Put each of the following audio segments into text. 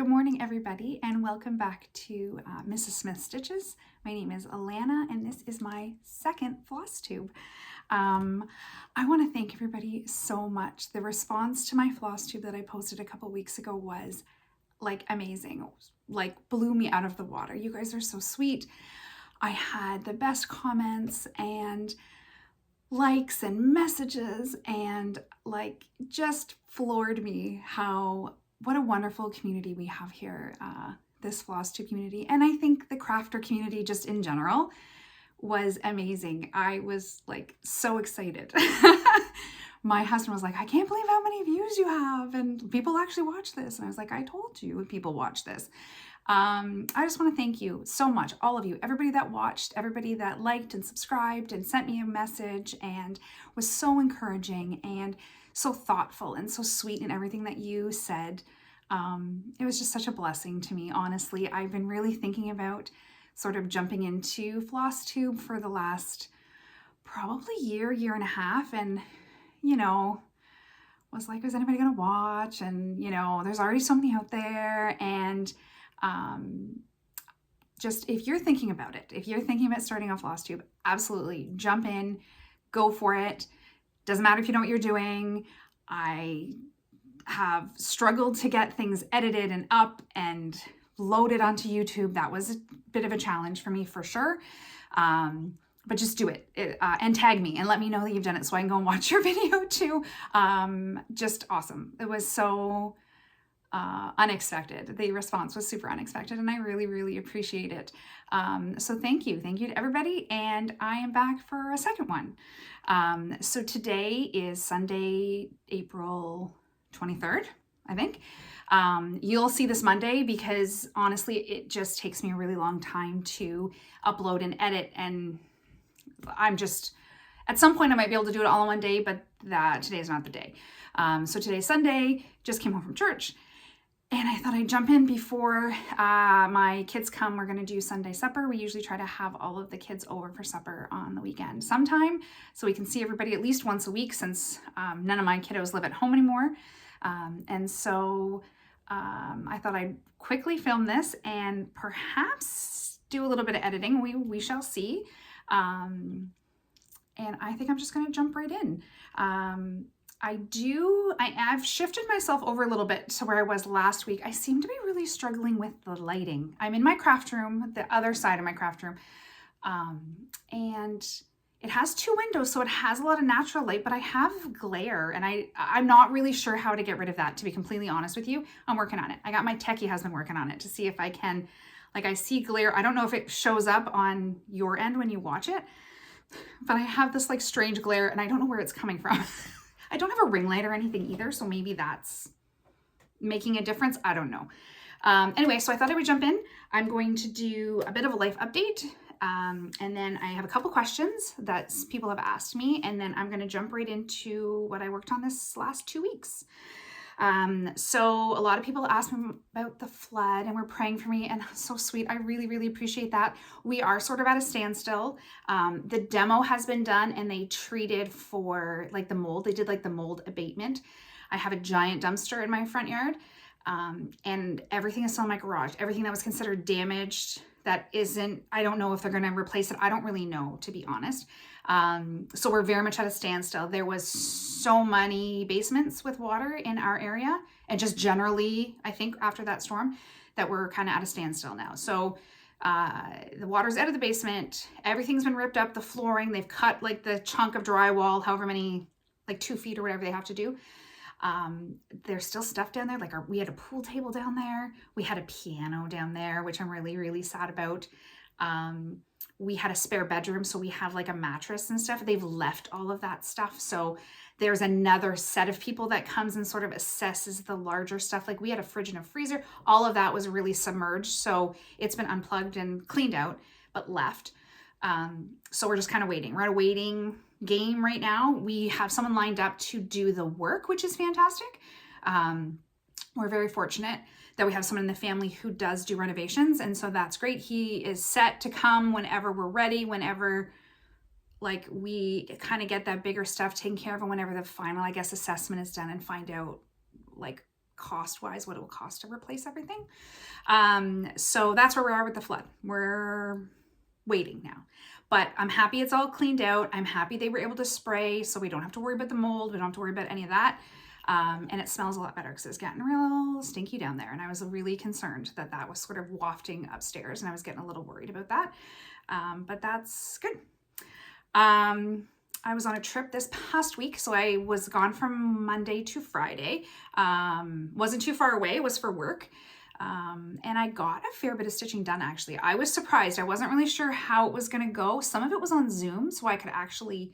Good morning, everybody, and welcome back to Mrs. Smith Stitches. My name is Alana, and this is my second Flosstube. I want to thank everybody so much. The response to my Flosstube that I posted a couple weeks ago was like amazing, like blew me out of the water. You guys are so sweet. I had the best comments and likes and messages, and like just floored me what a wonderful community we have here, this Flosstube community. And I think the crafter community just in general was amazing. I was like so excited. My husband was like, I can't believe how many views you have and people actually watch this. And I was like, I told you people watch this. I just want to thank you so much, all of you, everybody that watched, everybody that liked and subscribed and sent me a message and was so encouraging and so thoughtful and so sweet in everything that you said. It was just such a blessing to me, honestly. I've been really thinking about sort of jumping into Flosstube for the last probably year and a half, and was like, is anybody gonna watch? And there's already so many out there, and just if you're thinking about it, if you're thinking about starting a Flosstube, absolutely jump in, go for it. Doesn't matter if you know what you're doing. I have struggled to get things edited and up and loaded onto YouTube. That was a bit of a challenge for me for sure. But just do it and tag me and let me know that you've done it so I can go and watch your video too. Just awesome. It was so unexpected. The response was super unexpected, and I really, really appreciate it. So thank you. Thank you to everybody. And I am back for a second one. So today is Sunday, April 23rd, I think. You'll see this Monday because honestly, it just takes me a really long time to upload and edit, and I'm just, at some point I might be able to do it all in one day, but today's not the day. So today's Sunday, just came home from church, and I thought I'd jump in before my kids come. We're going to do Sunday supper. We usually try to have all of the kids over for supper on the weekend sometime, so we can see everybody at least once a week, since none of my kiddos live at home anymore. And so I thought I'd quickly film this and perhaps do a little bit of editing. We shall see. And I think I'm just going to jump right in. I've shifted myself over a little bit to where I was last week. I seem to be really struggling with the lighting. I'm in my craft room, the other side of my craft room, and it has two windows, so it has a lot of natural light, but I have glare, and I'm not really sure how to get rid of that, to be completely honest with you. I'm working on it. I got my techie husband working on it to see if I can, like, I see glare. I don't know if it shows up on your end when you watch it, but I have this like strange glare, and I don't know where it's coming from. I don't have a ring light or anything either, so maybe that's making a difference. I don't know. Anyway, so I thought I would jump in. I'm going to do a bit of a life update. And then I have a couple questions that people have asked me, and then I'm going to jump right into what I worked on this last 2 weeks. So a lot of people asked me about the flood and were praying for me, and so sweet. I really, really appreciate that. We are sort of at a standstill. The demo has been done, and they treated for like the mold. They did like the mold abatement. I have a giant dumpster in my front yard, and everything is still in my garage. Everything that was considered damaged, that isn't, I don't know if they're going to replace it. I don't really know, to be honest. So we're very much at a standstill. There was so many basements with water in our area, and just generally, I think after that storm, that we're kind of at a standstill now. So the water's out of the basement. Everything's been ripped up, the flooring. They've cut like the chunk of drywall, however many, like 2 feet or whatever they have to do. There's still stuff down there. Like we had a pool table down there. We had a piano down there, which I'm really, really sad about. We had a spare bedroom, so we have like a mattress and stuff. They've left all of that stuff. So there's another set of people that comes and sort of assesses the larger stuff. Like we had a fridge and a freezer. All of that was really submerged. So it's been unplugged and cleaned out, but left. So we're just kind of waiting. We're at a waiting game right now. We have someone lined up to do the work, which is fantastic. We're very fortunate that we have someone in the family who does do renovations, and so that's great. He is set to come whenever we're ready, whenever like we kind of get that bigger stuff taken care of, and whenever the final, I guess, assessment is done and find out like cost-wise, what it will cost to replace everything. So that's where we are with the flood. We're waiting now. But I'm happy it's all cleaned out. I'm happy they were able to spray, so we don't have to worry about the mold. We don't have to worry about any of that. And it smells a lot better because it's getting real stinky down there. And I was really concerned that that was sort of wafting upstairs, and I was getting a little worried about that. But that's good. I was on a trip this past week, so I was gone from Monday to Friday. Wasn't too far away, it was for work. And I got a fair bit of stitching done, actually. I was surprised. I wasn't really sure how it was going to go. Some of it was on Zoom, so I could actually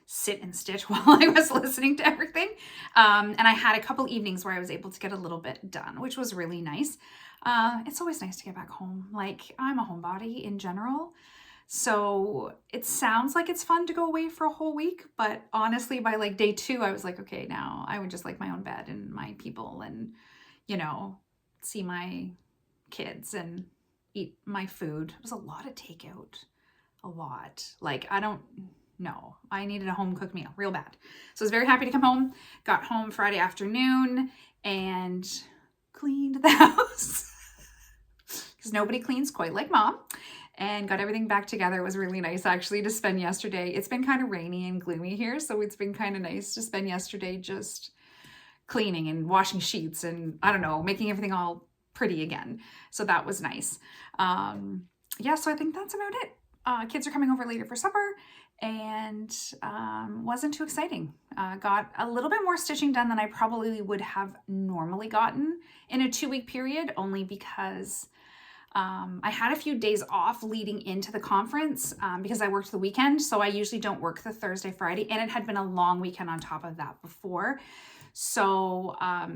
sit and stitch while I was listening to everything. And I had a couple evenings where I was able to get a little bit done, which was really nice. It's always nice to get back home. Like, I'm a homebody in general. So it sounds like it's fun to go away for a whole week, but honestly, by like day 2, I was like, okay, now I would just like my own bed and my people and, you know, see my kids and eat my food. It was a lot of takeout, a lot. Like, I don't know. I needed a home cooked meal real bad. So I was very happy to come home. Got home Friday afternoon and cleaned the house because nobody cleans quite like Mom. And got everything back together. It was really nice actually to spend yesterday. It's been kind of rainy and gloomy here, so it's been kind of nice to spend yesterday just cleaning and washing sheets and, I don't know, making everything all pretty again. So that was nice. Yeah, so I think that's about it. Kids are coming over later for supper, and wasn't too exciting. Got a little bit more stitching done than I probably would have normally gotten in a 2-week period, only because I had a few days off leading into the conference because I worked the weekend. So I usually don't work the Thursday, Friday, and it had been a long weekend on top of that before. So I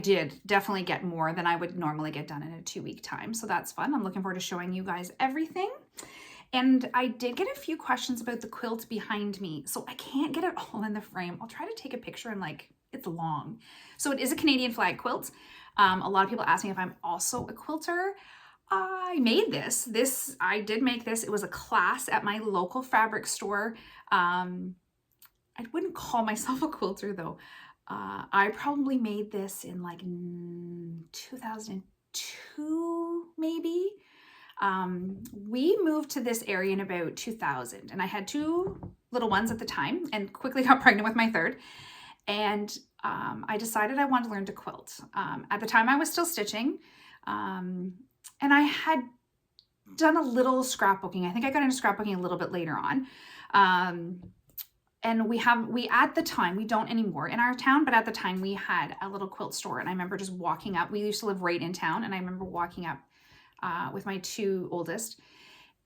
did definitely get more than I would normally get done in a 2-week time. So that's fun. I'm looking forward to showing you guys everything. And I did get a few questions about the quilt behind me. So I can't get it all in the frame. I'll try to take a picture and it's long. So it is a Canadian flag quilt. A lot of people ask me if I'm also a quilter. I made this. I did make this. It was a class at my local fabric store. I wouldn't call myself a quilter though. I probably made this in like 2002, maybe. We moved to this area in about 2000, and I had 2 little ones at the time and quickly got pregnant with my third. And I decided I wanted to learn to quilt. At the time I was still stitching, and I had done a little scrapbooking. I think I got into scrapbooking a little bit later on. And we at the time, we don't anymore in our town, but at the time we had a little quilt store. And I remember just walking up. We used to live right in town, and I remember walking up with my 2 oldest,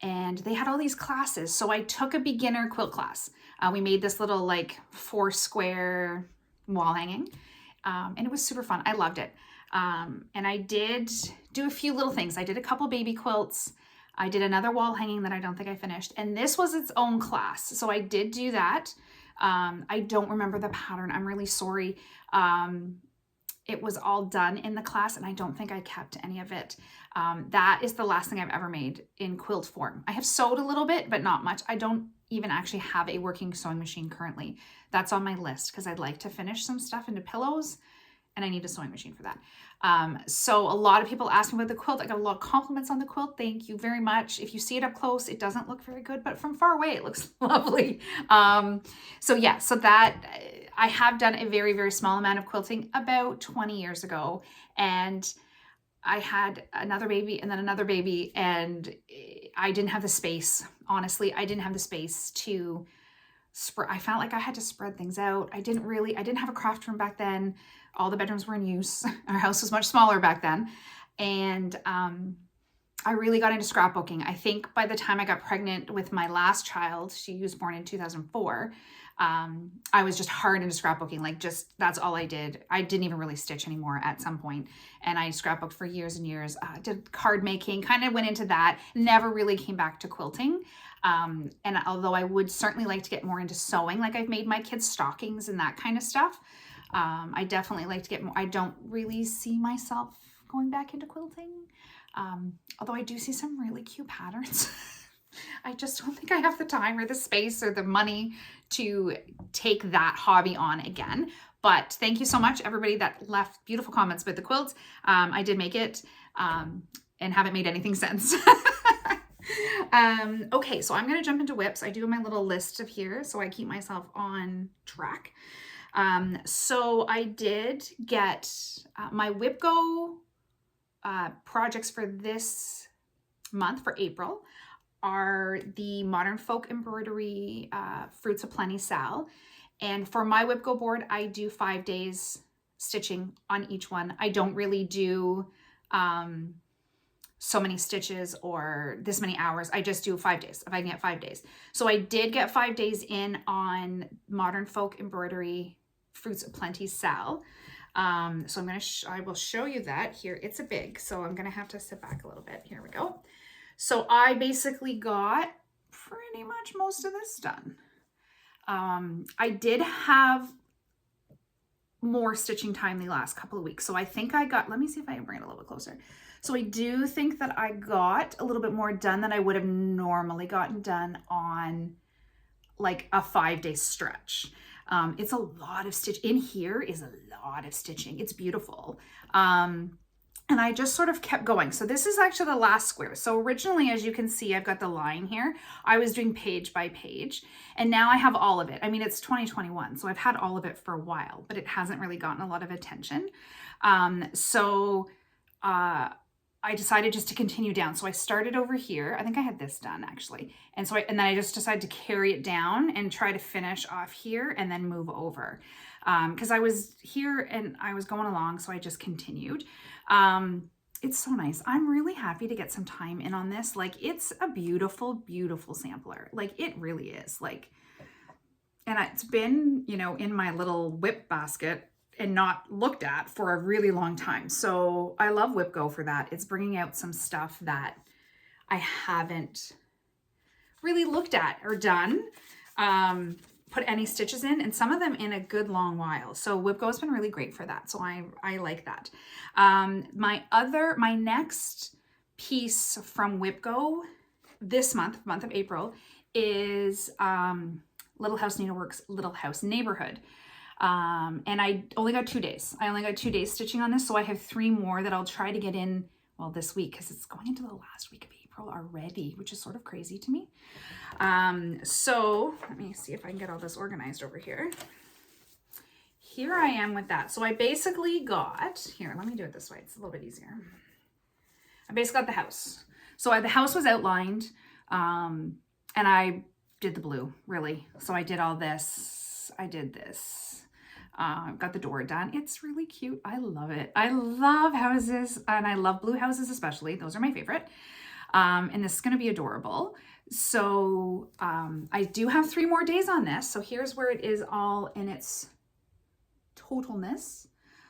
and they had all these classes. So I took a beginner quilt class. We made this little 4 square wall hanging, and it was super fun. I loved it. And I did do a few little things. I did a couple baby quilts. I did another wall hanging that I don't think I finished. And this was its own class. So I did do that. I don't remember the pattern. I'm really sorry. It was all done in the class, and I don't think I kept any of it. That is the last thing I've ever made in quilt form. I have sewed a little bit, but not much. I don't even actually have a working sewing machine currently. That's on my list because I'd like to finish some stuff into pillows, and I need a sewing machine for that. So a lot of people ask me about the quilt. I got a lot of compliments on the quilt. Thank you very much. If you see it up close, it doesn't look very good, but from far away, it looks lovely. So yeah, so that I have done a very, very small amount of quilting about 20 years ago, and I had another baby and then another baby, and I didn't have the space. Honestly, I didn't have the space to spread. I felt like I had to spread things out. I didn't have a craft room back then. All the bedrooms were in use. Our house was much smaller back then. And I really got into scrapbooking. I think by the time I got pregnant with my last child, she was born in 2004, I was just hard into scrapbooking. That's all I did. I didn't even really stitch anymore at some point. And I scrapbooked for years and years. Did card making, kind of went into that. Never really came back to quilting. And although I would certainly like to get more into sewing, I've made my kids stockings and that kind of stuff. I definitely like to get more. I don't really see myself going back into quilting. Although I do see some really cute patterns. I just don't think I have the time or the space or the money to take that hobby on again. But thank you so much, everybody that left beautiful comments about the quilt. I did make it and haven't made anything since. Okay, so I'm going to jump into whips. I do my little list of here so I keep myself on track. So I did get my WhipGo projects for this month, for April, are the Modern Folk Embroidery Fruits of Plenty SAL. And for my WhipGo board, I do 5 days stitching on each one. I don't really do so many stitches or this many hours. I just do 5 days, if I can get 5 days. So I did get 5 days in on Modern Folk Embroidery Fruits of Plenty SAL. So I will show you that here. It's a big, so I'm gonna have to sit back a little bit. Here we go. So I basically got pretty much most of this done. I did have more stitching time the last couple of weeks. So I think I got, let me see if I can bring it a little bit closer. So I do think that I got a little bit more done than I would have normally gotten done on like a 5-day stretch. It's a lot of stitch. In here is a lot of stitching. It's beautiful. And I just sort of kept going. So this is actually the last square. So originally, as you can see, I've got the line here. I was doing page by page, and now I have all of it. I mean, it's 2021, so I've had all of it for a while, but it hasn't really gotten a lot of attention. I decided just to continue down. So I started over here. I think I had this done actually. And then I just decided to carry it down and try to finish off here and then move over. Because I was here and I was going along, so I just continued. It's so nice. I'm really happy to get some time in on this. Like, it's a beautiful, beautiful sampler. Like, it really is. Like, and it's been, you know, in my little whip basket and not looked at for a really long time. So I love WhipGo for that. It's bringing out some stuff that I haven't really looked at or done, put any stitches in, and some of them in a good long while. So WhipGo has been really great for that. So I like that. My next piece from WhipGo this month of April, is Little House Needleworks Little House Neighborhood. And I only got 2 days. I only got 2 days stitching on this, so I have 3 more that I'll try to get in, well, this week, because it's going into the last week of April already, which is sort of crazy to me. So let me see if I can get all this organized over here. Here I am with that. So I basically got, here, let me do it this way. It's a little bit easier. I basically got the house. So the house was outlined, and I did the blue, really. So I did all this. I did this. Got the door done. It's really cute. I love it. I love houses, and I love blue houses especially. Those are my favorite. And this is going to be adorable. So I do have 3 more days on this. So here's where it is all in its totalness.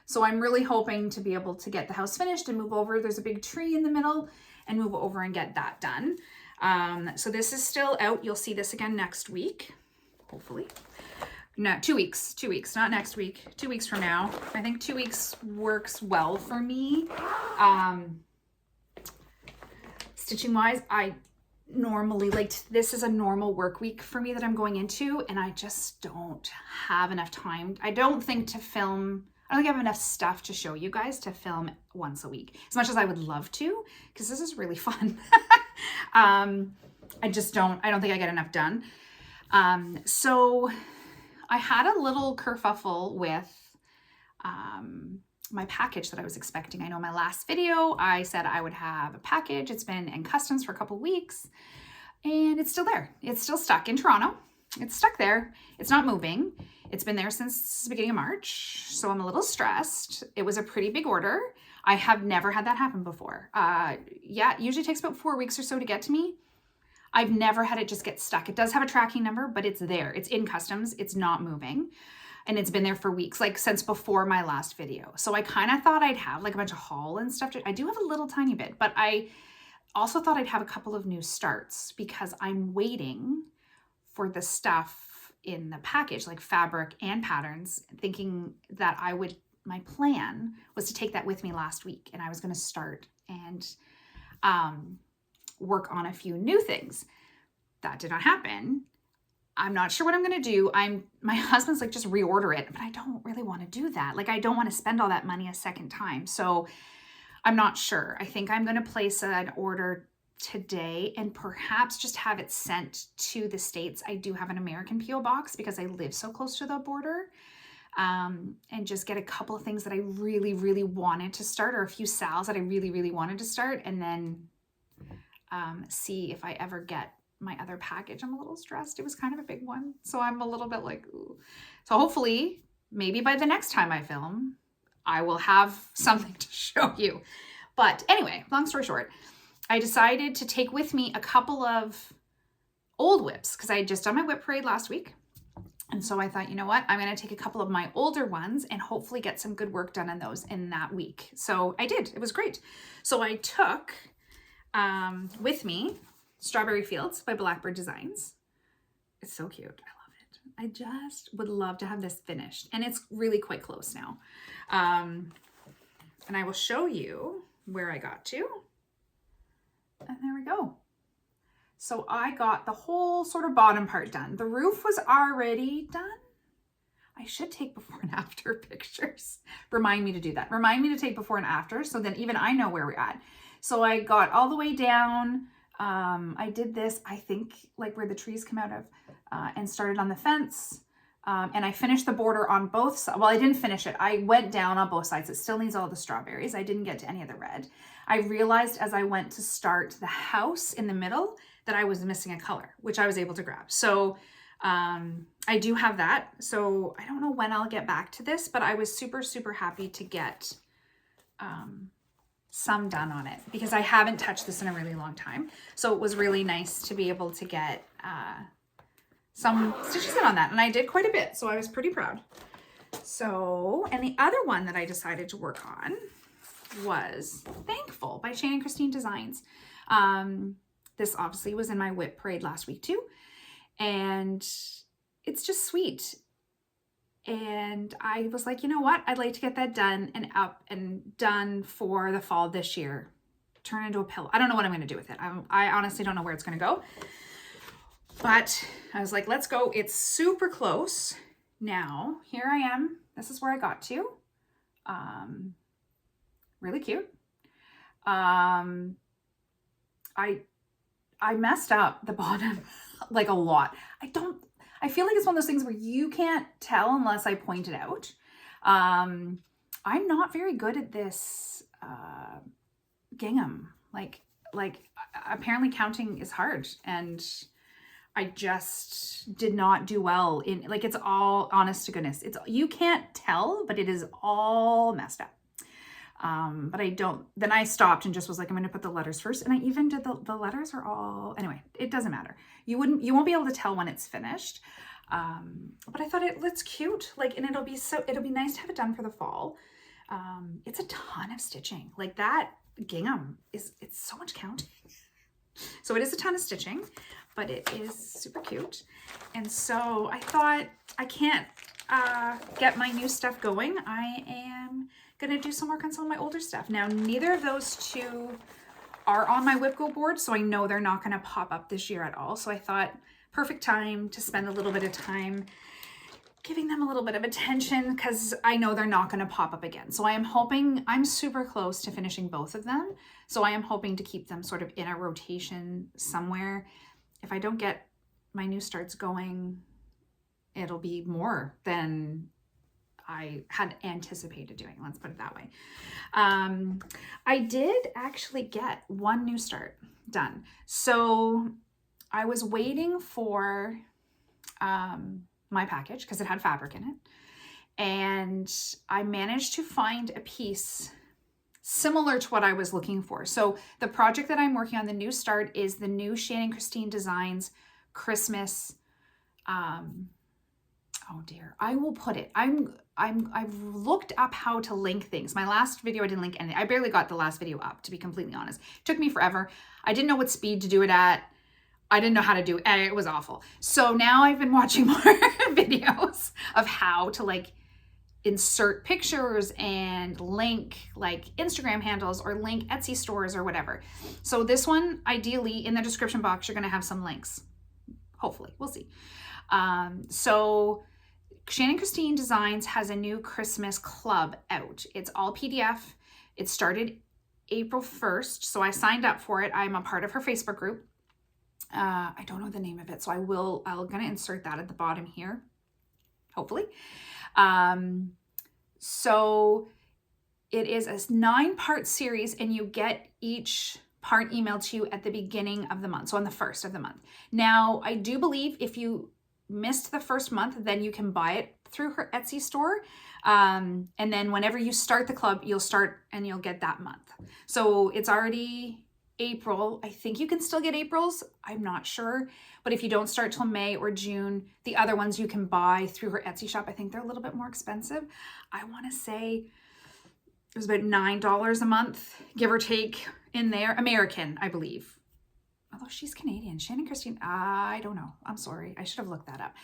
So I'm really hoping to be able to get the house finished and move over. There's a big tree in the middle, and move over and get that done. So this is still out. You'll see this again next week, hopefully. No, 2 weeks, not next week, 2 weeks from now. I think 2 weeks works well for me. Stitching wise, I normally, like, this is a normal work week for me that I'm going into, and I just don't have enough time. I don't think I have enough stuff to show you guys to film once a week, as much as I would love to, because this is really fun. I don't think I get enough done. So I had a little kerfuffle with my package that I was expecting. I know my last video, I said I would have a package. It's been in customs for a couple weeks, and it's still there. It's still stuck in Toronto. It's stuck there. It's not moving. It's been there since the beginning of March, so I'm a little stressed. It was a pretty big order. I have never had that happen before. Yeah, it usually takes about 4 weeks or so to get to me. I've never had it just get stuck. It does have a tracking number, but it's there. It's in customs. It's not moving. And it's been there for weeks, like since before my last video. So I kind of thought I'd have like a bunch of haul and stuff. I do have a little tiny bit, but I also thought I'd have a couple of new starts because I'm waiting for the stuff in the package, like fabric and patterns, thinking that my plan was to take that with me last week, and I was going to start and work on a few new things. That did not happen. I'm not sure what I'm going to do. My husband's like, just reorder it, but I don't really want to do that. Like, I don't want to spend all that money a second time. So I'm not sure. I think I'm going to place an order today and perhaps just have it sent to the States. I do have an American P.O. box because I live so close to the border, and just get a couple of things that I really, really wanted to start, or a few SALs that I really, really wanted to start, and then see if I ever get my other package. I'm a little stressed. It was kind of a big one. So I'm a little bit like, ooh. So hopefully, maybe by the next time I film, I will have something to show you. But anyway, long story short, I decided to take with me a couple of old whips because I had just done my whip parade last week. And so I thought, you know what, I'm going to take a couple of my older ones and hopefully get some good work done on those in that week. So I did. It was great. So I took with me Strawberry Fields by Blackbird Designs. It's so cute. I love it. I just would love to have this finished. And it's really quite close now. And I will show you where I got to. And there we go. So I got the whole sort of bottom part done. The roof was already done. I should take before and after pictures. Remind me to do that. Remind me to take before and after so then even I know where we're at. So I got all the way down. I did this, I think, like where the trees come out of, and started on the fence. And I finished the border on both sides. Well, I didn't finish it. I went down on both sides. It still needs all the strawberries. I didn't get to any of the red. I realized as I went to start the house in the middle that I was missing a color, which I was able to grab. So I do have that. So I don't know when I'll get back to this, but I was super, super happy to get some done on it because I haven't touched this in a really long time. So it was really nice to be able to get some stitches in on that. And I did quite a bit, so I was pretty proud. So, and the other one that I decided to work on was Thankful by Shannon Designs. This obviously was in my whip parade last week too. And it's just sweet. And I was like, you know what? I'd like to get that done and up and done for the fall this year. Turn into a pillow. I don't know what I'm going to do with it. I honestly don't know where it's going to go. But I was like, let's go. It's super close. Now, here I am. This is where I got to. Really cute. I messed up the bottom like a lot. I feel like it's one of those things where you can't tell unless I point it out. I'm not very good at this gingham. Like apparently counting is hard, and I just did not do well in, like, it's all, honest to goodness, you can't tell, but it is all messed up. But then I stopped and just was like, I'm going to put the letters first. And I even did the letters are all, anyway, it doesn't matter. You won't be able to tell when it's finished. But I thought it's cute. Like, and it'll be nice to have it done for the fall. It's a ton of stitching. Like that gingham it's so much counting. So it is a ton of stitching, but it is super cute. And so I thought, I can't get my new stuff going. I am gonna do some work on some of my older stuff. Now, neither of those two are on my Whip Go board, so I know they're not gonna pop up this year at all. So I thought, perfect time to spend a little bit of time giving them a little bit of attention because I know they're not gonna pop up again. So I am hoping, I'm super close to finishing both of them. So I am hoping to keep them sort of in a rotation somewhere. If I don't get my new starts going, it'll be more than I had anticipated doing. Let's put it that way. I did actually get one new start done. So I was waiting for my package because it had fabric in it. And I managed to find a piece similar to what I was looking for. So the project that I'm working on, the new start, is the new Shannon Designs Christmas. Oh dear, I will put it. I've looked up how to link things. My last video, I didn't link anything. I barely got the last video up, to be completely honest. It took me forever. I didn't know what speed to do it at. I didn't know how to do it. It was awful. So now I've been watching more videos of how to like insert pictures and link like Instagram handles or link Etsy stores or whatever. So this one, ideally in the description box, you're going to have some links. Hopefully, we'll see. So Shannon Christine Designs has a new Christmas club out. It's all PDF. It started April 1st, so I signed up for it. I'm a part of her Facebook group. I don't know the name of it, so I'm gonna insert that at the bottom here, hopefully. So it is a 9-part series, and you get each part emailed to you at the beginning of the month, so on the 1st of the month. Now, I do believe if you missed the first month, then you can buy it through her Etsy store. And then whenever you start the club, you'll start and you'll get that month. So it's already April. I think you can still get April's. I'm not sure. But if you don't start till May or June, the other ones you can buy through her Etsy shop. I think they're a little bit more expensive. I want to say it was about $9 a month, give or take, in there. American, I believe. Although she's Canadian. Shannon Christine, I don't know. I'm sorry. I should have looked that up.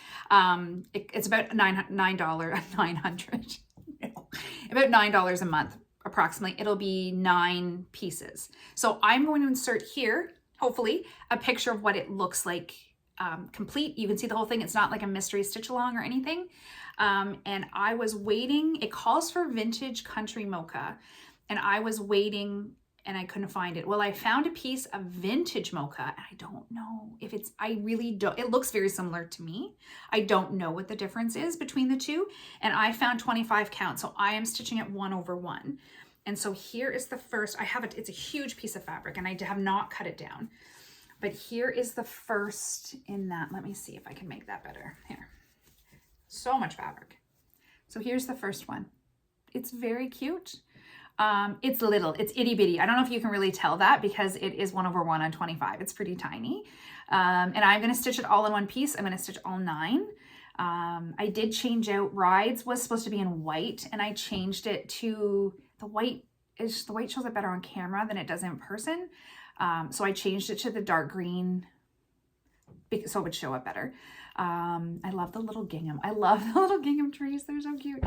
It's about $900. No, about $9 a month, approximately. It'll be 9 pieces. So I'm going to insert here, hopefully, a picture of what it looks like complete. You can see the whole thing. It's not like a mystery stitch along or anything. And I was waiting. It calls for vintage country mocha. And I was waiting and I couldn't find it. Well, I found a piece of vintage mocha, and I don't know if it's, I really don't, it looks very similar to me. I don't know what the difference is between the two. And I found 25 count. So I am stitching it 1/1. And so here is the first, I have it, it's a huge piece of fabric, and I have not cut it down. But here is the first in that. Let me see if I can make that better. Here. So much fabric. So here's the first one. It's very cute. It's little, it's itty bitty. I don't know if you can really tell that because it is 1/1 on 25. It's pretty tiny. And I'm going to stitch it all in one piece. I'm going to stitch all 9. I did change out, Rides was supposed to be in white, and I changed it to the white. The white shows up better on camera than it does in person. So I changed it to the dark green so it would show up better. I love the little gingham. I love the little gingham trees. They're so cute.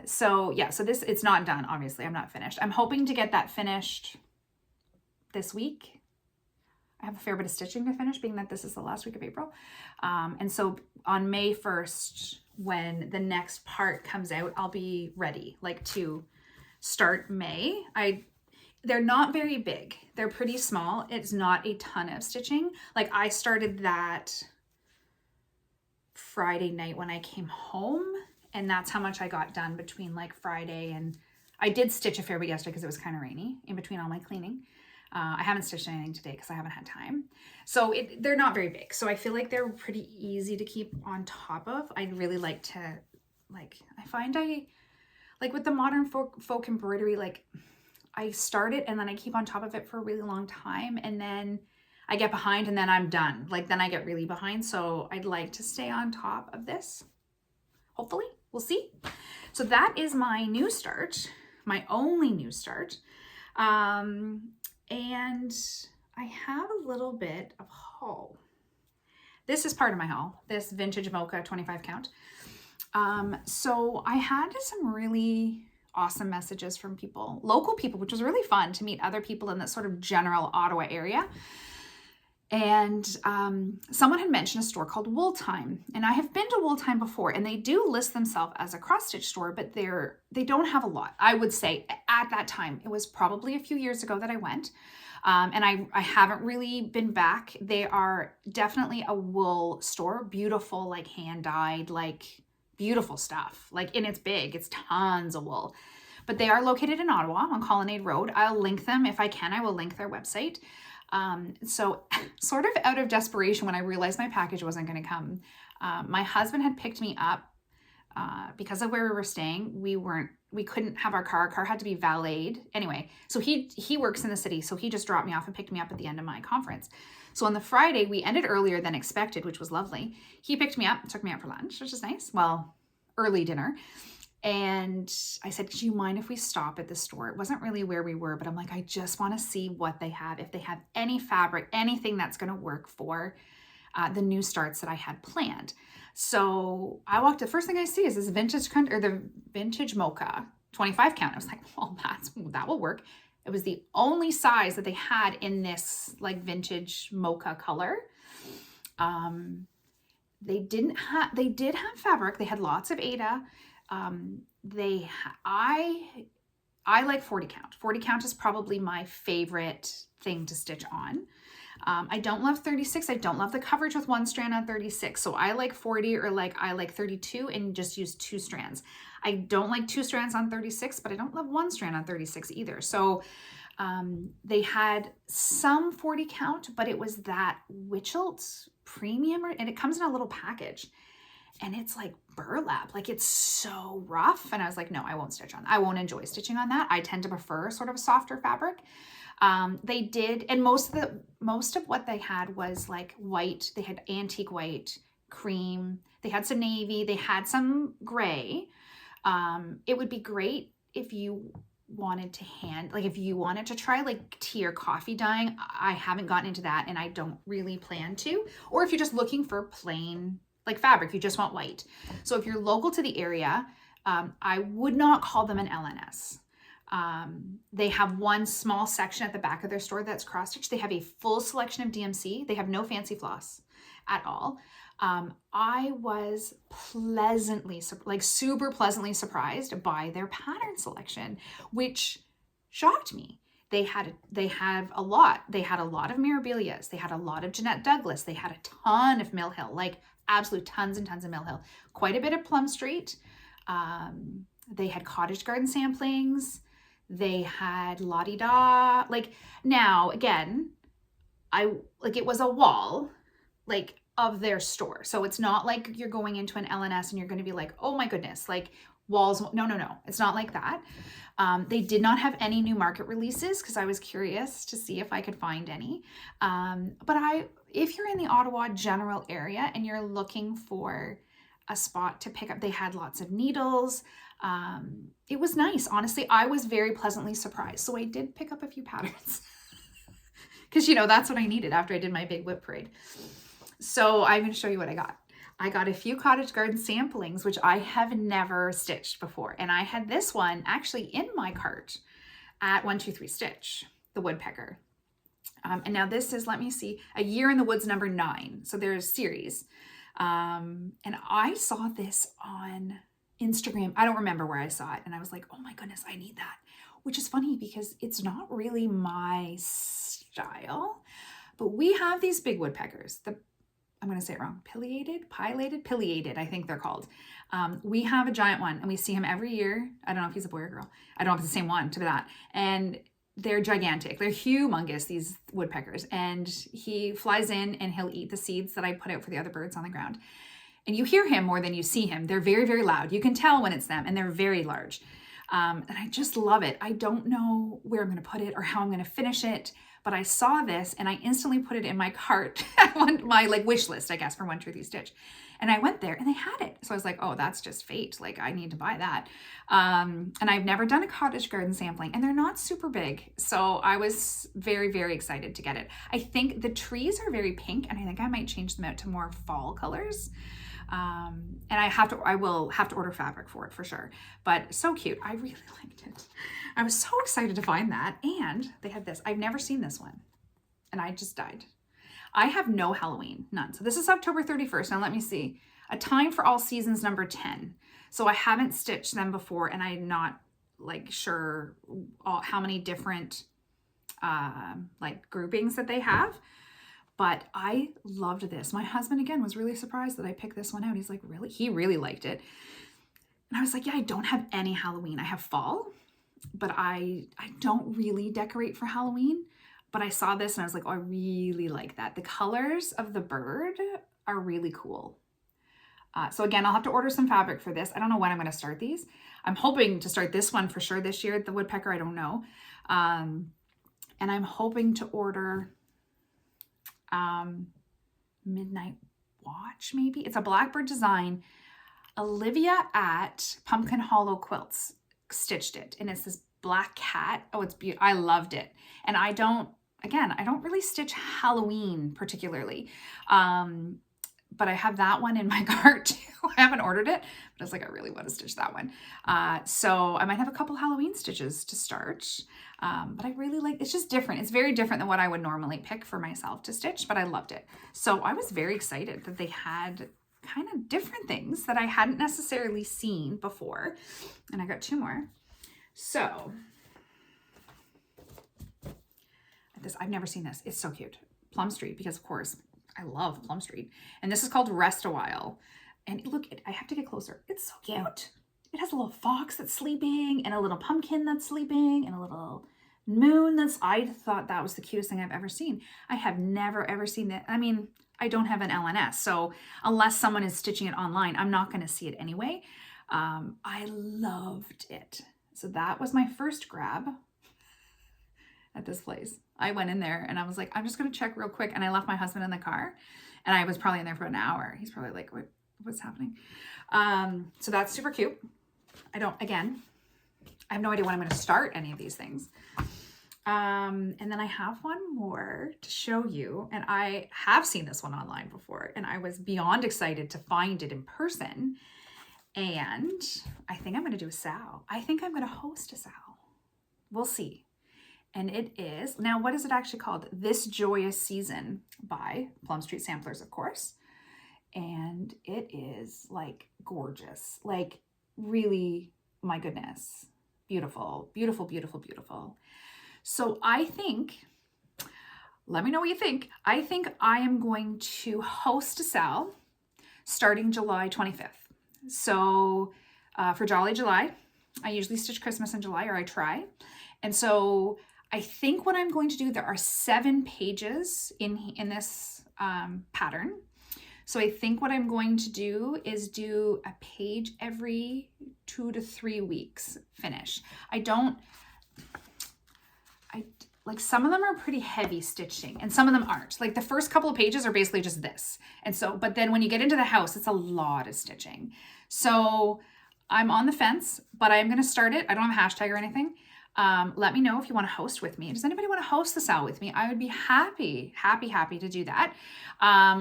So yeah, so this, it's not done. Obviously I'm not finished. I'm hoping to get that finished this week. I have a fair bit of stitching to finish, being that this is the last week of April. And so on May 1st, when the next part comes out, I'll be ready, like, to start May. They're not very big. They're pretty small. It's not a ton of stitching. Like, I started that Friday night when I came home, and that's how much I got done between like Friday, and I did stitch a fair bit yesterday because it was kind of rainy in between all my cleaning. I haven't stitched anything today because I haven't had time. So they're not very big. So I feel like they're pretty easy to keep on top of. I'd really like to, like, I find like with the modern folk embroidery, like, I start it and then I keep on top of it for a really long time, and then I get behind and then I'm done. Like, then I get really behind. So I'd like to stay on top of this. Hopefully, we'll see. So that is my new start, my only new start. And I have a little bit of haul. This is part of my haul, this vintage mocha 25 count. So I had some really awesome messages from people, local people, which was really fun to meet other people in that sort of general Ottawa area. And someone had mentioned a store called Tyme, and I have been to Tyme before, and they do list themselves as a cross stitch store, but they don't have a lot. I would say at that time, it was probably a few years ago that I went, and I haven't really been back. They are definitely a wool store, beautiful, like hand dyed, like beautiful stuff. Like, and it's big, it's tons of wool. But they are located in Ottawa on Colonnade Road. I'll link them if I can. I will link their website. So sort of out of desperation, when I realized my package wasn't going to come, my husband had picked me up, because of where we were staying. We couldn't have our car had to be valeted anyway. So he works in the city. So he just dropped me off and picked me up at the end of my conference. So on the Friday, we ended earlier than expected, which was lovely. He picked me up, took me out for lunch, which is nice. Well, early dinner. And I said, do you mind if we stop at the store? It wasn't really where we were, but I'm like, I just want to see what they have. If they have any fabric, anything that's going to work for the new starts that I had planned. So I walked, the first thing I see is this the vintage mocha 25 count. I was like, well, that will work. It was the only size that they had in this like vintage mocha color. They did have fabric. They had lots of Aida. I like 40 count. 40 count is probably my favorite thing to stitch on. I don't love 36. I don't love the coverage with one strand on 36. So I like 40, or I like 32 and just use 2 strands. I don't like 2 strands on 36, but I don't love 1 strand on 36 either. So they had some 40 count, but it was that Witchelt premium, and it comes in a little package. And it's like burlap, like it's so rough. And I was like, no, I won't stitch on that. I won't enjoy stitching on that. I tend to prefer sort of a softer fabric. They did, and most of what they had was like white. They had antique white, cream. They had some navy. They had some gray. It would be great if you wanted to if you wanted to try like tea or coffee dyeing. I haven't gotten into that, and I don't really plan to. Or if you're just looking for plain like fabric, you just want white. So if you're local to the area, I would not call them an LNS. They have one small section at the back of their store that's cross stitch. They have a full selection of DMC. They have no fancy floss at all. I was super pleasantly surprised by their pattern selection, which shocked me. They have a lot. They had a lot of Mirabilias. They had a lot of Jeanette Douglas. They had a ton of Mill Hill, like absolute tons and tons of Mill Hill. Quite a bit of Plum Street. They had Cottage Garden samplings. They had La Di Da. Like, now again, it was a wall like of their store. So it's not like you're going into an LNS and you're going to be like, oh my goodness, like walls. No. It's not like that. They did not have any new market releases because I was curious to see if I could find any. But if you're in the Ottawa general area and you're looking for a spot to pick up, they had lots of needles. It was nice. Honestly, I was very pleasantly surprised. So I did pick up a few patterns because, that's what I needed after I did my big whip parade. So I'm going to show you what I got. I got a few Cottage Garden samplings, which I have never stitched before. And I had this one actually in my cart at 123 Stitch, the woodpecker. And now this is, let me see, A Year in the Woods number 9. So there's series. And I saw this on Instagram. I don't remember where I saw it. And I was like, oh my goodness, I need that. Which is funny because it's not really my style. But we have these big woodpeckers. I'm going to say it wrong. Pileated, I think they're called. We have a giant one and we see him every year. I don't know if he's a boy or girl. I don't know if it's the same one to that. And they're gigantic. They're humongous, these woodpeckers. And he flies in and he'll eat the seeds that I put out for the other birds on the ground. And you hear him more than you see him. They're very, very loud. You can tell when it's them, and they're very large. And I just love it. I don't know where I'm going to put it or how I'm going to finish it, but I saw this and I instantly put it in my cart, my wish list, I guess, for 123 Stitch. And I went there and they had it. So I was like, oh, that's just fate. Like, I need to buy that. And I've never done a Cottage Garden sampling, and they're not super big. So I was very, very excited to get it. I think the trees are very pink, and I think I might change them out to more fall colors. And I will have to order fabric for it for sure, but so cute. I really liked it. I was so excited to find that. And they had this. I've never seen this one, and I just died. I have no Halloween, none. So this is October 31st. Now let me see. A Time for All Seasons number 10. So I haven't stitched them before, and I'm not sure how many different groupings that they have. But I loved this. My husband, again, was really surprised that I picked this one out. He's like, really? He really liked it. And I was like, yeah, I don't have any Halloween. I have fall, but I don't really decorate for Halloween. But I saw this and I was like, oh, I really like that. The colors of the bird are really cool. So again, I'll have to order some fabric for this. I don't know when I'm going to start these. I'm hoping to start this one for sure this year. The woodpecker, I don't know. And I'm hoping to order Midnight Watch, maybe. It's a blackbird design. Olivia at Pumpkin Hollow Quilts stitched it, and it's this black cat. Oh, it's beautiful. I loved it. And I don't really stitch Halloween particularly. But I have that one in my cart too. I haven't ordered it, but I was like, I really want to stitch that one. So I might have a couple Halloween stitches to start. But I really like, it's just different. It's very different than what I would normally pick for myself to stitch, but I loved it. So I was very excited that they had kind of different things that I hadn't necessarily seen before. And I got 2 more. So this, I've never seen this. It's so cute. Plum Street, because of course I love Plum Street. And this is called Rest a While. And look, I have to get closer. It's so cute. It has a little fox that's sleeping and a little pumpkin that's sleeping and a little moon I thought that was the cutest thing I've ever seen. I have never ever seen that. I mean, I don't have an LNS, so unless someone is stitching it online, I'm not going to see it anyway. I loved it. So that was my first grab at this place. I went in there and I was like, I'm just going to check real quick. And I left my husband in the car and I was probably in there for an hour. He's probably like, what's happening? So that's super cute. I have no idea when I'm going to start any of these things. And then I have one more to show you. And I have seen this one online before. And I was beyond excited to find it in person. And I think I'm going to do a SAL. I think I'm going to host a SAL. We'll see. And it is, now what is it actually called? This Joyous Season by Plum Street Samplers, of course. And it is like gorgeous, like really, my goodness, beautiful, beautiful, beautiful, beautiful. So I think, let me know what you think. I think I am going to host a SAL starting July 25th. So for Jolly July, I usually stitch Christmas in July, or I try. And so I think what I'm going to do, there are 7 pages in this pattern. So I think what I'm going to do is do a page every 2 to 3 weeks finish. Like some of them are pretty heavy stitching and some of them aren't. Like the first couple of pages are basically just this. And so, but then when you get into the house, it's a lot of stitching. So I'm on the fence, but I'm going to start it. I don't have a hashtag or anything. Let me know if you want to host with me. Does anybody want to host the SAL with me? I would be happy to do that.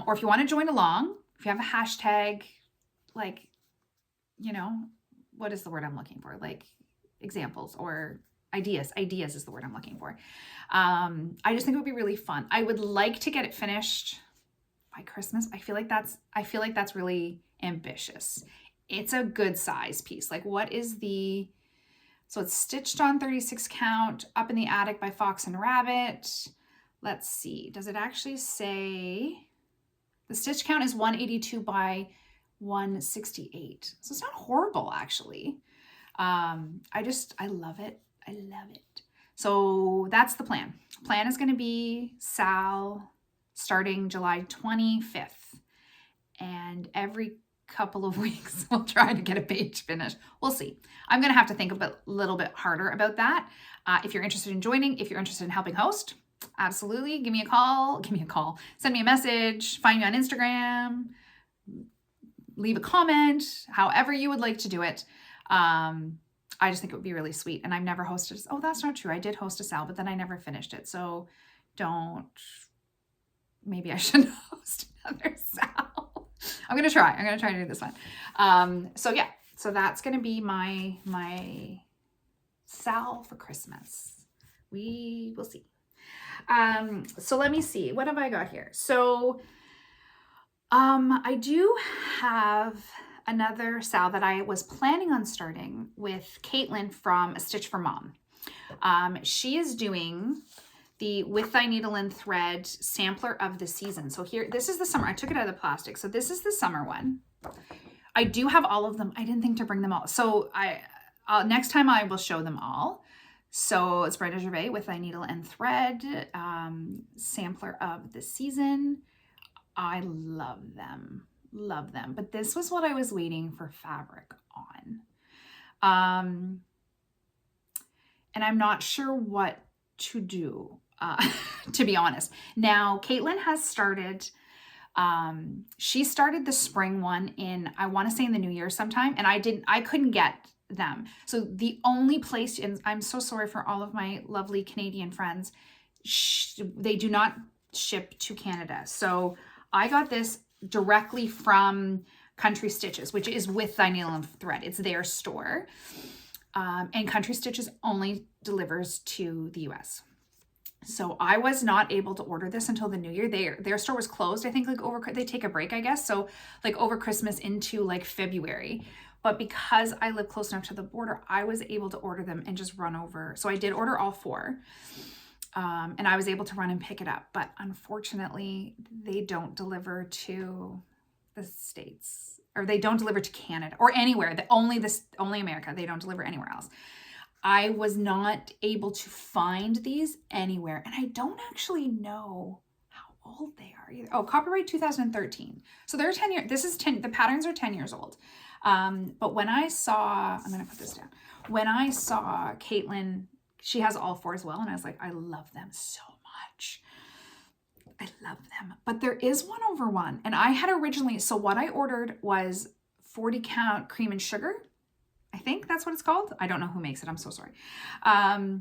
Or if you want to join along, if you have a hashtag, like, you know, what is the word I'm looking for? Like examples or ideas. Ideas is the word I'm looking for. I just think it would be really fun. I would like to get it finished by Christmas. I feel like that's really ambitious. It's a good size piece. Like what is so it's stitched on 36 count, up in the attic by Fox and Rabbit. Let's see, does it actually say, the stitch count is 182 by 168. So it's not horrible actually. I love it. I love it. So that's the plan. Plan is gonna be SAL starting July 25th. And every couple of weeks we'll try to get a page finished. We'll see. I'm gonna have to think a little bit harder about that. If you're interested in joining, if you're interested in helping host, absolutely give me a call, send me a message, find me on Instagram, leave a comment, however you would like to do it. I just think it would be really sweet. And I've never hosted, oh, that's not true. I did host a SAL, but then I never finished it. So maybe I should host another SAL. I'm going to try to do this one. So yeah, so that's going to be my SAL for Christmas. We will see. So let me see, what have I got here? So, I do have another SAL that I was planning on starting with Caitlin from A Stitch for Mom. She is doing the With Thy Needle and Thread sampler of the season. So here, this is the summer. I took it out of the plastic. So this is the summer one. I do have all of them. I didn't think to bring them all. So next time I will show them all. So it's Brenda Gervais, With Thy Needle and Thread, sampler of the season. I love them. Love them. But this was what I was waiting for fabric on. And I'm not sure what to do, to be honest. Now, Caitlin has started, she started the spring one in, I want to say in the new year sometime, and I couldn't get them. So the only place, and I'm so sorry for all of my lovely Canadian friends, they do not ship to Canada. So I got this directly from Country Stitches, which is With Thy Needle and Thread. It's their store. And Country Stitches only delivers to the US. So I was not able to order this until the new year. Their store was closed, I think, like they take a break, I guess. So like over Christmas into like February. But because I live close enough to the border, I was able to order them and just run over. So I did order all 4. And I was able to run and pick it up. But unfortunately, they don't deliver to the States, or they don't deliver to Canada or anywhere. Only America. They don't deliver anywhere else. I was not able to find these anywhere, and I don't actually know how old they are either. Oh, copyright 2013. So they're 10 years. The patterns are 10 years old. But when I saw, I'm going to put this down. When I saw Caitlin, she has all 4 as well. And I was like, I love them so much. I love them. But there is 1/1. And I had originally, so what I ordered was 40 count cream and sugar. I think that's what it's called. I don't know who makes it. I'm so sorry. But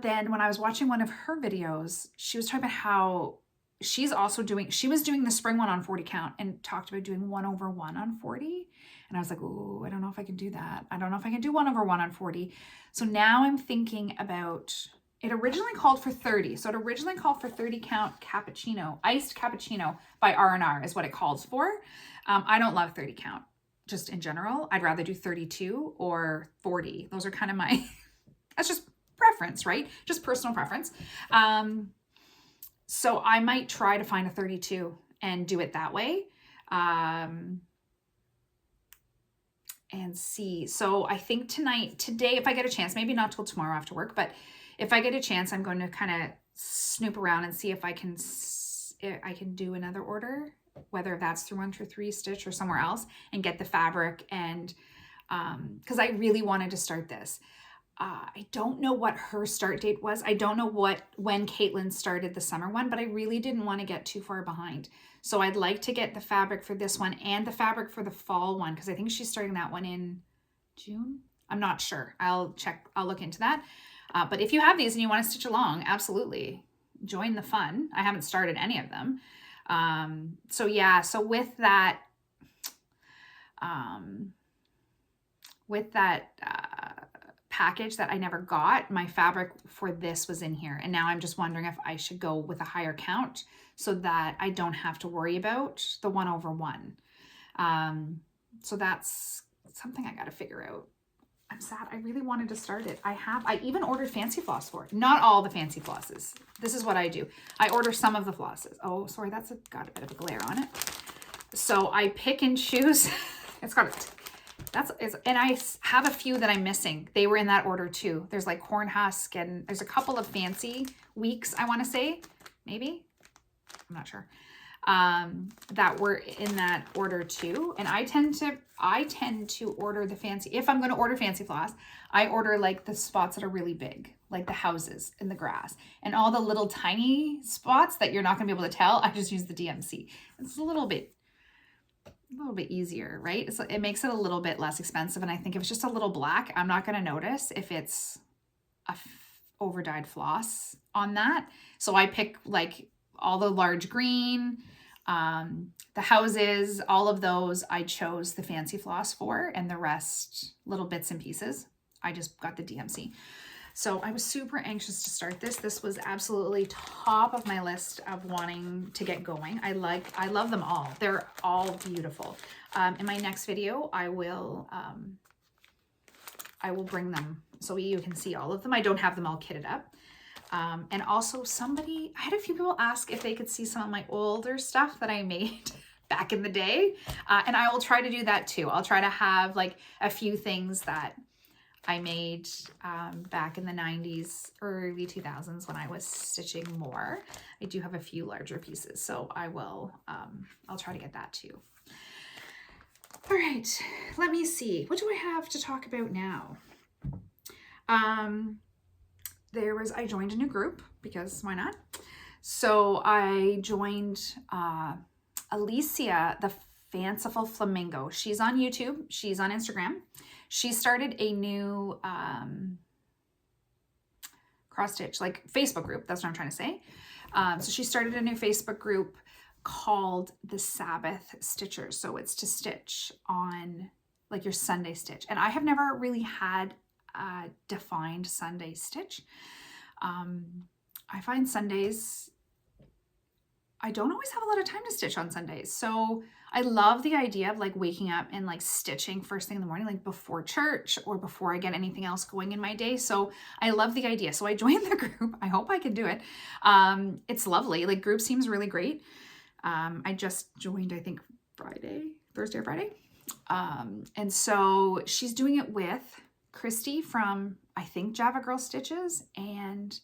then when I was watching one of her videos, she was talking about how she was doing the spring one on 40 count and talked about doing 1/1 on 40. And I was like, oh, I don't know if I can do that. I don't know if I can do 1/1 on 40. So now I'm thinking about, it originally called for 30. So it originally called for 30 count cappuccino, iced cappuccino by R&R is what it calls for. I don't love 30 count. Just in general, I'd rather do 32 or 40. Those are kind of my, that's just preference, right? Just personal preference. So I might try to find a 32 and do it that way. And see. So I think today, if I get a chance, maybe not till tomorrow after work, but if I get a chance, I'm going to kind of snoop around and see if I can do another order, whether that's through 123 Stitch or somewhere else, and get the fabric. And because I really wanted to start this. I don't know what her start date was. I don't know when Caitlin started the summer one, but I really didn't want to get too far behind. So I'd like to get the fabric for this one and the fabric for the fall one, because I think she's starting that one in June. I'm not sure. I'll check. I'll look into that. But if you have these and you want to stitch along, absolutely join the fun. I haven't started any of them. So yeah, so with that package that I never got, my fabric for this was in here. And now I'm just wondering if I should go with a higher count so that I don't have to worry about the 1/1. So that's something I got to figure out. I'm sad. I really wanted to start it. I even ordered fancy floss for it. Not all the fancy flosses. This is what I do. I order some of the flosses. Oh, sorry. That's got a bit of a glare on it. So I pick and choose. It's got it. And I have a few that I'm missing. They were in that order too. There's like corn husk, and there's a couple of fancy weeks, I want to say, maybe, I'm not sure, that were in that order too. And I tend to order the fancy, if I'm going to order fancy floss, I order like the spots that are really big, like the houses in the grass, and all the little tiny spots that you're not going to be able to tell. I just use the DMC. It's a little bit easier, right? So it makes it a little bit less expensive. And I think if it's just a little black, I'm not going to notice if it's a over-dyed floss on that. So I pick like all the large green, the houses, all of those I chose the fancy floss for, and the rest little bits and pieces, I just got the DMC. So I was super anxious to start this. This was absolutely top of my list of wanting to get going. I love them all. They're all beautiful. In my next video, I will bring them so you can see all of them. I don't have them all kitted up. And also I had a few people ask if they could see some of my older stuff that I made back in the day. And I will try to do that too. I'll try to have like a few things that I made back in the 90s, early 2000s when I was stitching more. I do have a few larger pieces, so I'll try to get that too. All right, let me see. What do I have to talk about now? I joined a new group because why not? So I joined Alicia, the Fanciful Flamingo. She's on YouTube. She's on Instagram. She started a new cross stitch, like Facebook group. That's what I'm trying to say. So she started a new Facebook group called the Sabbath Stitchers. So it's to stitch on like your Sunday stitch. And I have never really had a defined Sunday stitch. I find Sundays, I don't always have a lot of time to stitch on Sundays. So I love the idea of like waking up and like stitching first thing in the morning, like before church or before I get anything else going in my day. So I love the idea. So I joined the group. I hope I can do it. It's lovely. Like group seems really great. I just joined, I think Thursday or Friday. And so she's doing it with Christy from, I think, Java Girl Stitches, and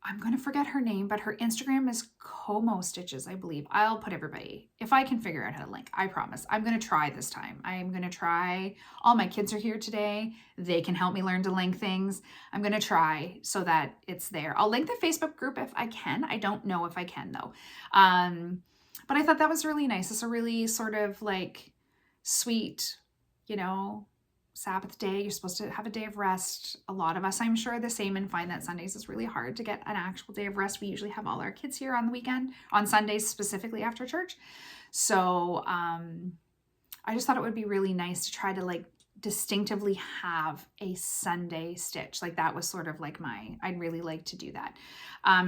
I'm going to forget her name, but her Instagram is Como Stitches, I believe. I'll put everybody, if I can figure out how to link, I promise. I'm going to try this time. I'm going to try. All my kids are here today. They can help me learn to link things. I'm going to try so that it's there. I'll link the Facebook group if I can. I don't know if I can though. But I thought that was really nice. It's a really sort of like sweet, you know, Sabbath day. You're supposed to have a day of rest. A lot of us, I'm sure, are the same and find that Sundays is really hard to get an actual day of rest. We usually have all our kids here on the weekend, on Sundays specifically after church. So I just thought it would be really nice to try to like distinctively have a Sunday stitch. Like that was sort of like I'd really like to do that.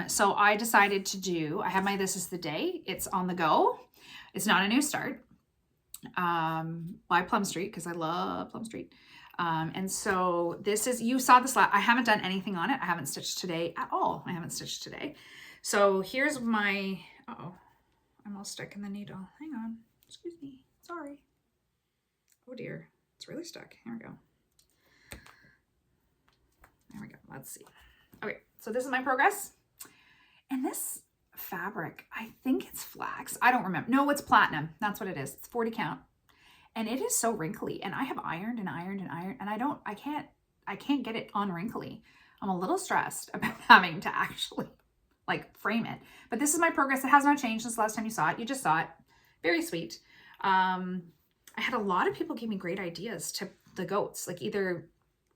So I decided to I have my This Is the Day. It's on the go. It's not a new start. By Plum Street, because I love Plum Street. And so this is, you saw this, I haven't done anything on it. I haven't stitched today at all. I haven't stitched today. So here's my, I'm all stuck in the needle. Hang on, excuse me, sorry. Oh dear, it's really stuck. Here we go. There we go, let's see. Okay, so this is my progress. And this fabric, I think it's flax. I don't remember. No, it's platinum. That's what it is. It's 40 count. And it is so wrinkly. And I have ironed and ironed and ironed. And I can't get it unwrinkly. I'm a little stressed about having to actually like frame it. But this is my progress. It has not changed since the last time you saw it. You just saw it. Very sweet. I had a lot of people give me great ideas to the goats. Like either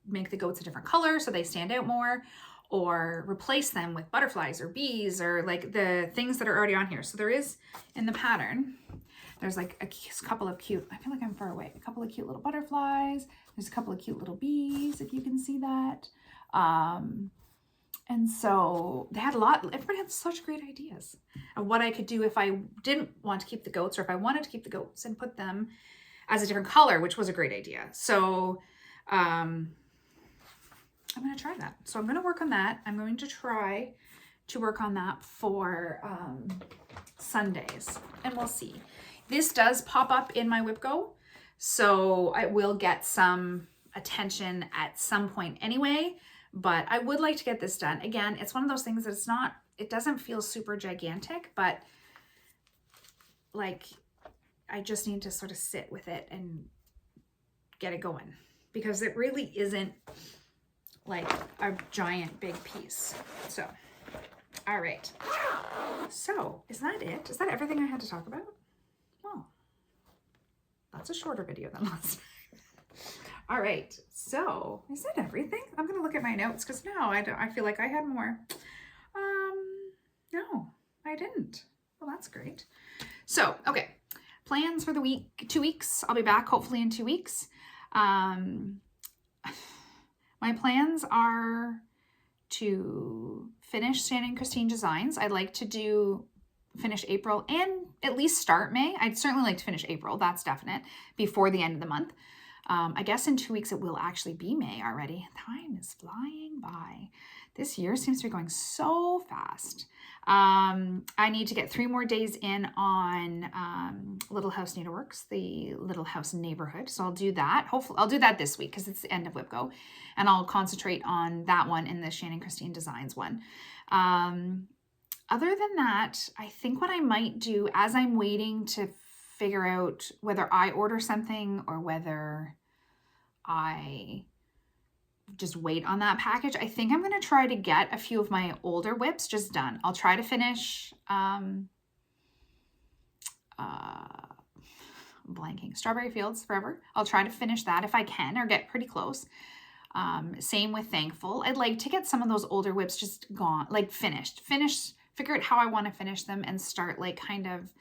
make the goats a different color so they stand out more, or replace them with butterflies or bees or like the things that are already on here. So there is in the pattern, there's like a couple of cute, I feel like I'm far away, a couple of cute little butterflies. There's a couple of cute little bees, if you can see that. And so they had everybody had such great ideas of what I could do if I didn't want to keep the goats, or if I wanted to keep the goats and put them as a different color, which was a great idea. So, I'm going to try that. So I'm going to work on that. I'm going to try to work on that for Sundays, and we'll see. This does pop up in my WhipGo, so I will get some attention at some point anyway, but I would like to get this done. Again, it's one of those things that it doesn't feel super gigantic, but like I just need to sort of sit with it and get it going, because it really isn't like a giant big piece. So, all right. So is that it? Is that everything I had to talk about? Well, that's a shorter video than last time. All right. So is that everything? I'm going to look at my notes because now I feel like I had more. No, I didn't. Well, that's great. So, okay. Plans for the week, 2 weeks. I'll be back hopefully in 2 weeks. My plans are to finish Shannon and Christine designs. I'd like to finish April and at least start May. I'd certainly like to finish April, that's definite, before the end of the month. I guess in 2 weeks it will actually be May already. Time is flying by. This year seems to be going so fast. I need to get 3 more days in on Little House Needleworks, the Little House neighborhood. So I'll do that. Hopefully, I'll do that this week because it's the end of WhipGo. And I'll concentrate on that one in the Shannon Christine Designs one. Other than that, I think what I might do as I'm waiting to figure out whether I order something or whether I just wait on that package, I think I'm going to try to get a few of my older whips just done. I'll try to finish blanking Strawberry Fields Forever. I'll try to finish that if I can, or get pretty close. Same with Thankful. I'd like to get some of those older whips just gone, like finished, figure out how I want to finish them and start like kind of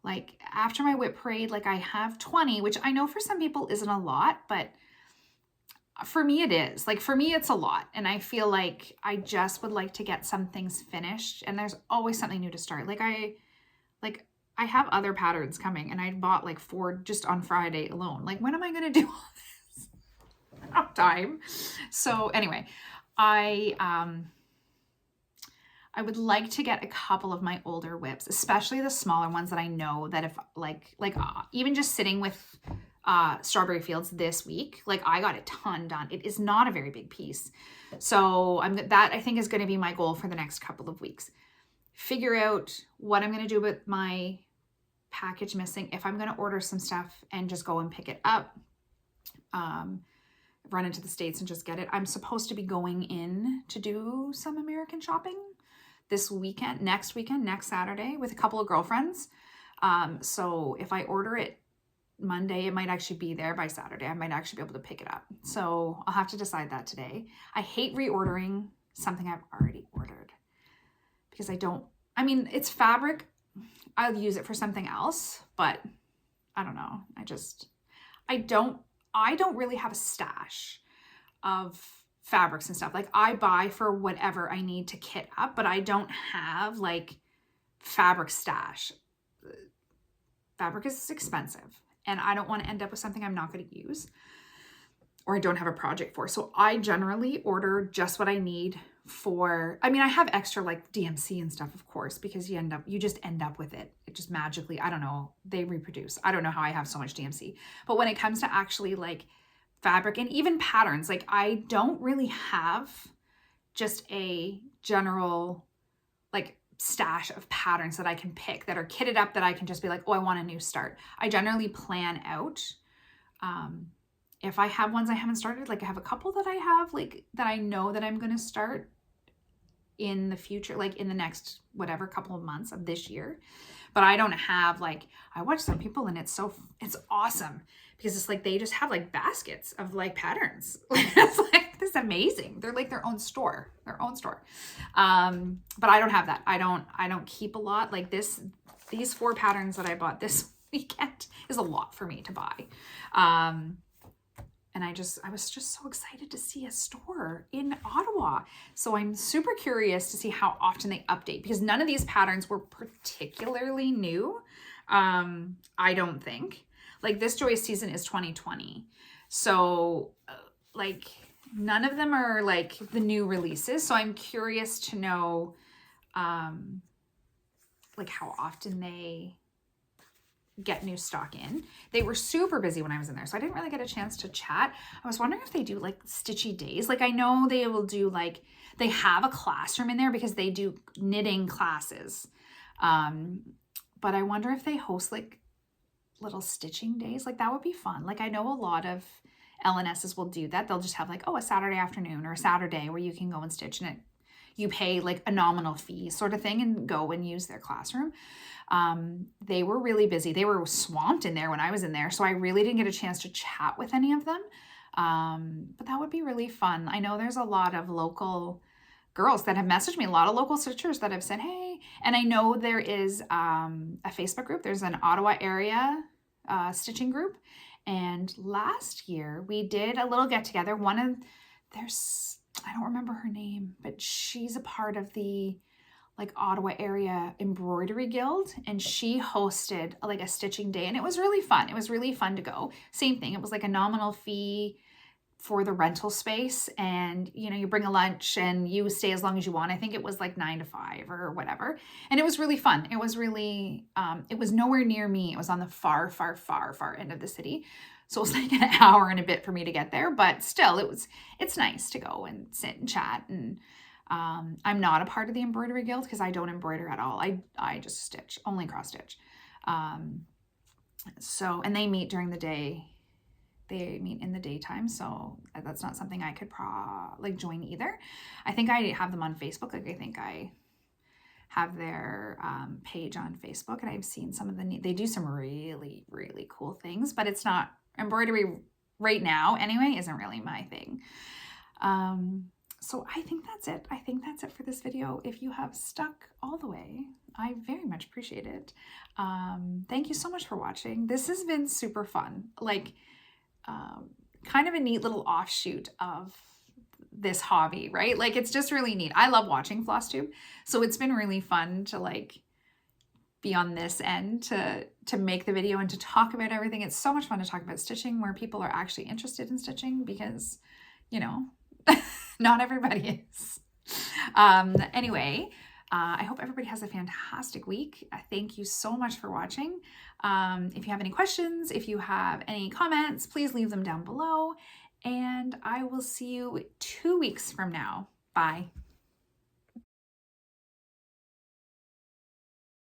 like after my whip parade, like I have 20, which I know for some people isn't a lot, but for me it is. Like for me it's a lot, and I feel like I just would like to get some things finished, and there's always something new to start. Like I have other patterns coming, and I bought like 4 just on Friday alone. Like when am I going to do all this? I don't have time. So anyway, I would like to get a couple of my older whips, especially the smaller ones that I know that if even just sitting with Strawberry Fields this week, like I got a ton done. It is not a very big piece. So that I think is going to be my goal for the next couple of weeks. Figure out what I'm going to do with my package missing, if I'm going to order some stuff and just go and pick it up, run into the States and just get it. I'm supposed to be going in to do some American shopping this weekend, next Saturday with a couple of girlfriends. So if I order it Monday, it might actually be there by Saturday. I might actually be able to pick it up. So I'll have to decide that today. I hate reordering something I've already ordered because it's fabric. I'll use it for something else, but I don't know. I don't really have a stash of fabrics and stuff. Like I buy for whatever I need to kit up, but I don't have like fabric stash. Fabric is expensive, and I don't want to end up with something I'm not going to use or I don't have a project for. So I generally order just what I need for, I have extra like DMC and stuff, of course, because you just end up with it. It just magically, I don't know, they reproduce. I don't know how I have so much DMC. But when it comes to actually like fabric and even patterns, like I don't really have just a general like stash of patterns that I can pick that are kitted up that I can just be like, oh, I want a new start. I generally plan out. If I have ones I haven't started, like I have a couple that I have like that I know that I'm going to start in the future, like in the next whatever couple of months of this year. But I don't have like, I watch some people and it's awesome because it's like they just have like baskets of like patterns. It's like, this is amazing. They're like their own store. But I don't have that. I don't keep a lot. Like these 4 patterns that I bought this weekend is a lot for me to buy. And I was just so excited to see a store in Ottawa. So I'm super curious to see how often they update, because none of these patterns were particularly new. I don't think. Like this Joyous season is 2020. So like none of them are like the new releases. So I'm curious to know like how often they get new stock in. They were super busy when I was in there, so I didn't really get a chance to chat. I was wondering if they do like stitchy days. Like I know they will do like, they have a classroom in there because they do knitting classes. But I wonder if they host like little stitching days. Like that would be fun. Like I know a lot of LNSs will do that. They'll just have like, oh, a Saturday afternoon or a Saturday where you can go and stitch, and you pay like a nominal fee sort of thing and go and use their classroom. They were really busy. They were swamped in there when I was in there. So I really didn't get a chance to chat with any of them. But that would be really fun. I know there's a lot of local girls that have messaged me, a lot of local stitchers that have said, hey, and I know there is a Facebook group. There's an Ottawa area stitching group. And last year we did a little get together. I don't remember her name, but she's a part of the like Ottawa area embroidery guild, and she hosted like a stitching day, and it was really fun. It was really fun to go. Same thing. It was like a nominal fee for the rental space, and you bring a lunch and you stay as long as you want. I think it was like 9 to 5 or whatever. And it was really fun. It was really, it was nowhere near me. It was on the far, far, far, far end of the city. So it was like an hour and a bit for me to get there, but still it's nice to go and sit and chat. And I'm not a part of the embroidery guild because I don't embroider at all. I just stitch, only cross stitch. And they meet during the day. They meet in the daytime, so that's not something I could join either. I think I have them on Facebook. Like I think I have their page on Facebook, and I've seen some of they do some really, really cool things, but it's not embroidery right now anyway, isn't really my thing. So I think that's it. I think that's it for this video. If you have stuck all the way, I very much appreciate it. Thank you so much for watching. This has been super fun. Like, kind of a neat little offshoot of this hobby, right? Like, it's just really neat. I love watching Flosstube, so it's been really fun to like be on this end to make the video and to talk about everything. It's so much fun to talk about stitching where people are actually interested in stitching, because, you know, not everybody is. Anyway, I hope everybody has a fantastic week. Thank you so much for watching. If you have any questions, if you have any comments, please leave them down below, and I will see you 2 weeks from now. Bye.